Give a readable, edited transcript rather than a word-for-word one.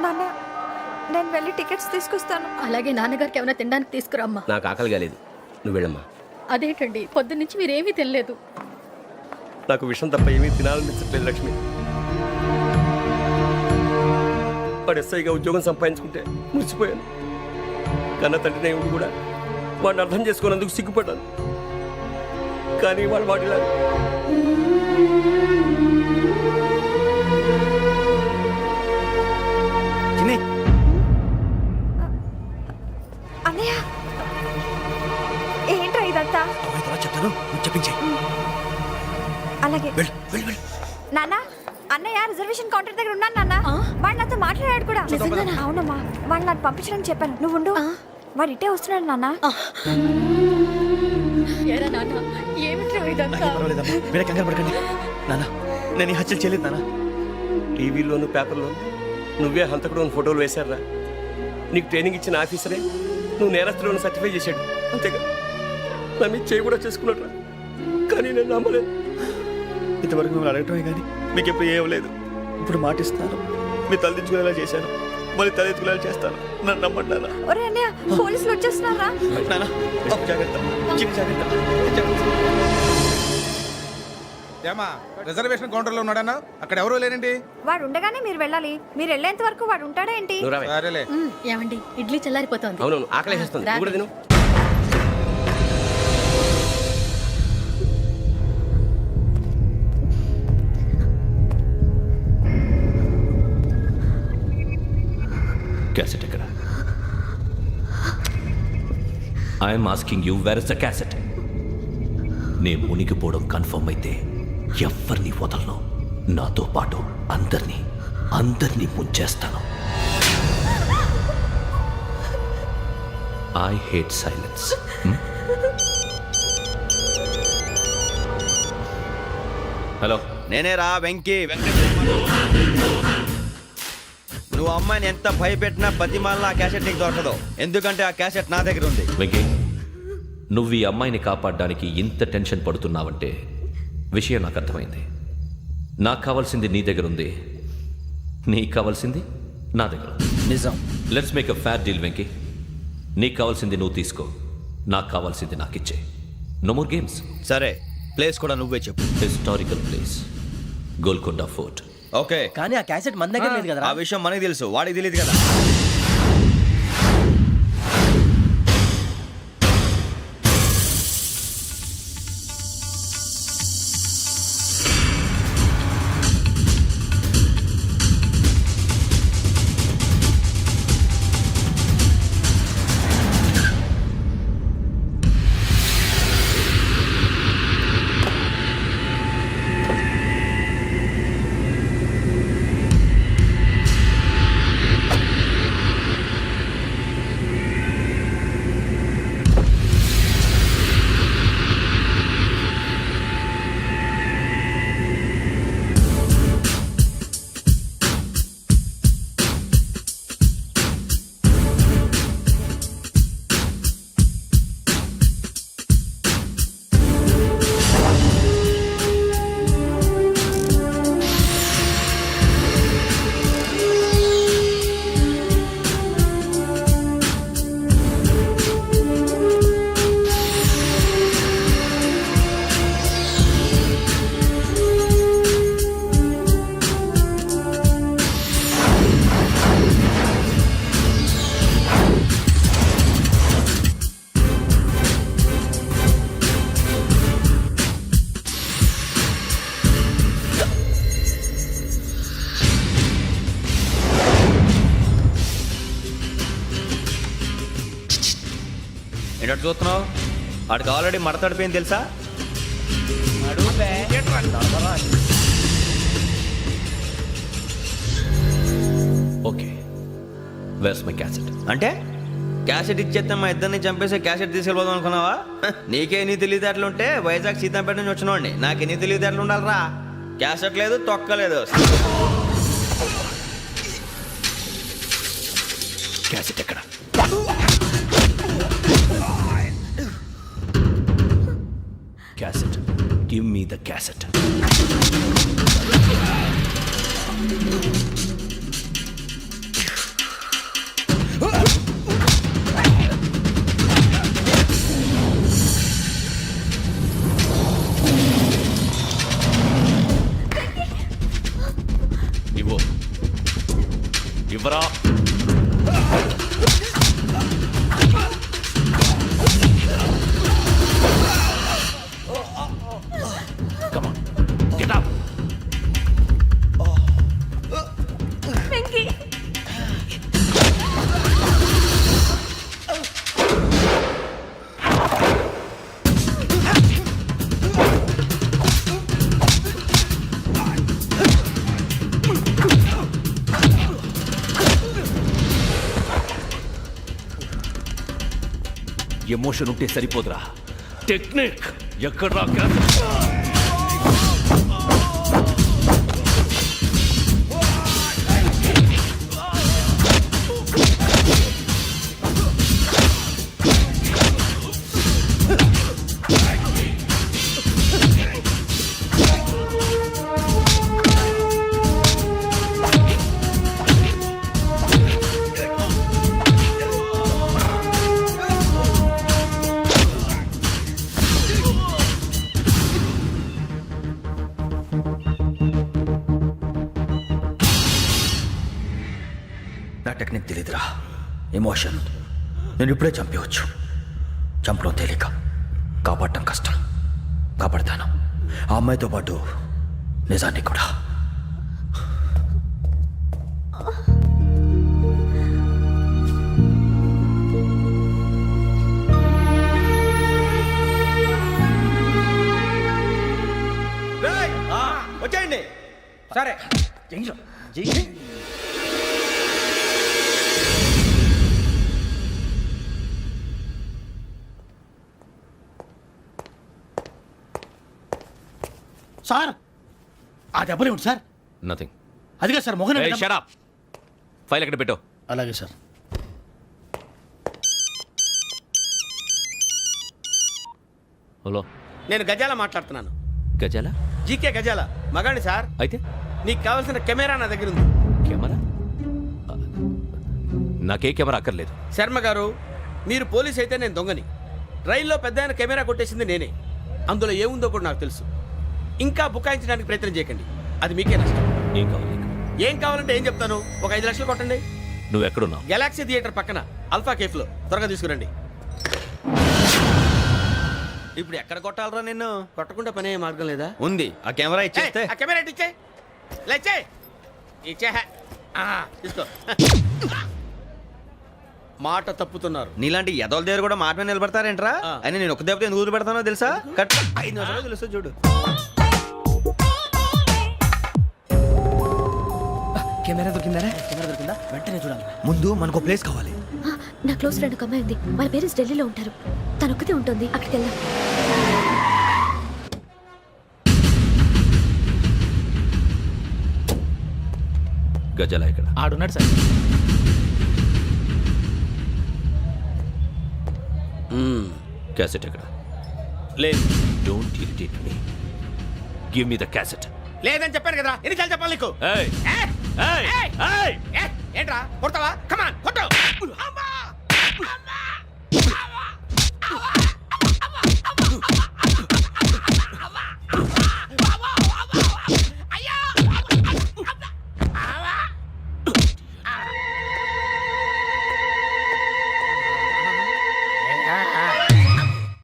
నాన్న నేను వెళ్ళి టికెట్స్ తీసుకొస్తాను. అలాగే నాన్నగారికి ఏమైనా తినడానికి తీసుకురామ్మా. నాకు ఆకలి కాలేదు, నువ్వు వెళ్ళమ్మా. అదేంటండి పొద్దున్నుంచి మీరేమీ తినలేదు. నాకు విషయం తప్ప ఏమీ తినాలనిపించట్లేదు లక్ష్మి. వాడు ఎస్ఐగా ఉద్యోగం సంపాదించుకుంటే మురిసిపోయాను. కన్న తండ్రినే ఉండి కూడా వాడిని అర్థం చేసుకున్నందుకు సిగ్గుపడ్డాను. కానీ వాడు వాడిలా అన్నయ్య ఏంట్రా ఇదంతా? చెప్తాను, చెప్పించే. అలాగే నాన్న, అన్నయ్య రిజర్వేషన్ కౌంటర్ దగ్గర ఉన్నాను నాన్న. వాడు నాతో మాట్లాడాడు కూడా. అవునమ్మా, వాడు నాకు పంపించడానికి చెప్పాను. నువ్వు ఉండు, వాడు ఇటే వస్తున్నాడు నాన్న. ఏరా నాన్న, ఏమిట్రా ఇదంతా? మీరే కంగారు పడకండి నాన్న, నేను ఈ హత్యలు చేయలేదు నాన్న. టీవీలోను పేపర్లోను నువ్వే హంతకుడు ఫోటోలు వేశారా? నీకు ట్రైనింగ్ ఇచ్చిన ఆఫీసరే నువ్వు నేరస్తులను సర్టిఫై చేశాడు, అంతేగా? నా మీద చేయి కూడా చేసుకున్నట్రా, కానీ నేను నమ్మలేదు. ఇంతవరకు మిమ్మల్ని అడగటమే కానీ మీకు ఎప్పుడు ఏమలేదు. ఇప్పుడు మాటిస్తాను, మీ తలదించుకునేలా చేశాను, మళ్ళీ తలెత్తుకునేలా చేస్తాను. నన్ను నమ్మండి నాన్న. ఒరే అన్నయ్య, పోలీసులు వచ్చేస్తున్నారా? నాన్న జాగ్రత్త, చిన్న జాగ్రత్త. ఏమా రిజర్వేషన్ కౌంటర్ లో ఉన్నాడన్నా? అక్కడ ఎవరూ లేనండి. వాడు ఉండగానే మీరు వెళ్ళాలి. మీరు వెళ్ళేంత వరకు వాడు ఉంటాడా ఏంటి? నువ్వు రావే. సరేలే. ఏమండి, ఇడ్లీ చల్లారిపోతుంది. అవునవును, ఆకలేస్తుంది, నువ్వు కూడా తిను. క్యాసెట్ ఎక్కడ? I'm asking you, where is the cassette? నే మునిగిపోవడం కన్ఫర్మ్ అయితే ఎవ్వరిని వదలను. నాతో పాటు అందరినీ ముంచేస్తాను. I hate silence. హలో, నేనే రా వెంకీ. నువ్వు అమ్మాయిని ఎంత భయపెట్టినా బతిమాలినా ఆ క్యాసెట్ నీకు దొరకదు. ఎందుకంటే ఆ క్యాసెట్ నా దగ్గర ఉంది. వెంకీ, నువ్వు ఈ అమ్మాయిని కాపాడడానికి ఇంత టెన్షన్ పడుతున్నావంటే విషయం నాకు అర్థమైంది. నాకు కావాల్సింది నీ దగ్గర ఉంది, నీకు కావాల్సింది నా దగ్గర ఉంది. నిజం. Let's make a fair deal Venky. నీకు కావాల్సింది నువ్వు తీసుకో, నాకు కావాల్సింది నాకు ఇచ్చే. No more games. సరే, ప్లేస్ కూడా నువ్వే చెప్పు. Historical place, Golconda fort. Okay, కానీ ఆ క్యాసెట్ మన దగ్గర లేదు కదా. ఆ విషయం మనకి తెలుసు, వాడికి తెలియదు కదా. ఏంటో చూస్తున్నావు? వాడికి ఆల్రెడీ మడతడిపోయింది తెలుసా? Okay, where's my cassette? అంటే క్యాసెట్ ఇచ్చేస్తే మా ఇద్దరిని చంపేసి క్యాసెట్ తీసుకెళ్ళిపోదాం అనుకున్నావా? నీకే ఎన్ని తెలివితేటలు ఉంటే వైజాగ్ సీతంపేట నుంచి వచ్చినవాడిని. నాకు ఎన్ని తెలివితేటలు ఉండాలిరా? క్యాసెట్ లేదు, తొక్కలేదు. క్యాసెట్ ఎక్కడ? Cassette, give me the cassette. ఇవ్వు. ఇవ్వరా. Come on, get up. Venky emotion ఉంటే సరిపోదురా, టెక్నిక్ ఎక్కడ్రా? నా టెక్నిక్ తెలీదురా, ఎమోషన్. నేను ఇప్పుడే చంపేయచ్చు. చంపడం తేలిక, కాపాడటం కష్టం. కాపాడతాను ఆ అమ్మాయితో పాటు నిజాన్ని కూడా. వచ్చేయండి. సరే సార్ ఆ దెబ్బలేమిటి సార్? నథింగ్. అదిగా సార్ మొహన్ షట్ అప్. ఫైల్ ఎక్కడ పెట్టు. అలాగే సార్. హలో, నేను గజాల మాట్లాడుతున్నాను. గజాల? జీకే గజాల మగాండి సార్. అయితే నీకు కావాల్సిన కెమెరా నా దగ్గర ఉంది. కెమెరా? నాకే కెమెరా అక్కర్లేదు. శర్మ గారు, మీరు పోలీస్ అయితే నేను దొంగని. రైల్లో పెద్ద ఆయన కెమెరా కొట్టేసింది నేనే. అందులో ఏముందో కూడా నాకు తెలుసు. ఇంకా బుకాయించడానికి ప్రయత్నం చేయకండి, అది మీకే నష్టం. ఏం కావాలి నీకు? ఏం కావాలంటే ఏం చెప్తాను. ఒక 5 లక్షలు కొట్టండి. నువ్వు ఎక్కడున్నావు? గెలాక్సీ థియేటర్ పక్కన అల్ఫా కేఫ్లో. త్వరగా తీసుకురండి. ఇప్పుడు ఎక్కడ కొట్టాలరా నిన్ను? కొట్టకుండా పనే మార్గం లేదా? ఉంది, ఆ కెమెరా ఇచ్చేస్తే. ఆ కెమెరా ఇచ్చే లేచే ఇచ్చే. తీసుకో. మాట తప్పుతున్నారు. నీలాంటి ఎదల దగ్గర కూడా మాట మీద నిలబడతారేంట్రా? ఆ. అని నేను ఒక దెబ్బతో ఎందుకు పెడతానో తెలుసా? కట్ 5 నిమిషాలు తెలుసు చూడు. కెమెరా దొరికిందా? వెంటనే చూడాలి. ముందు మనకు ప్లేస్ కావాలి. నా క్లోజ్ ఫ్రెండ్ ఒక అమ్మాయి ఉంది. వాళ్ళ పేరెంట్స్ ఢిల్లీలో ఉంటారు. తను ఒక్కతే ఉంటుంది. అక్కడికి వెళ్దాం. గజాల ఇక్కడ? ఆడున్నాడు సార్. క్యాసెట్ ఎక్కడ? లేదు. Don't irritate me. Give me the cassette. లేదని చెప్పాను కదా, ఎన్నిసార్లు చెప్పాలి నీకు? ఏయ్ ఏయ్! ఏయ్ ఏయ్! ఏయ్ ఏంట్రా కొడతావా? కమాన్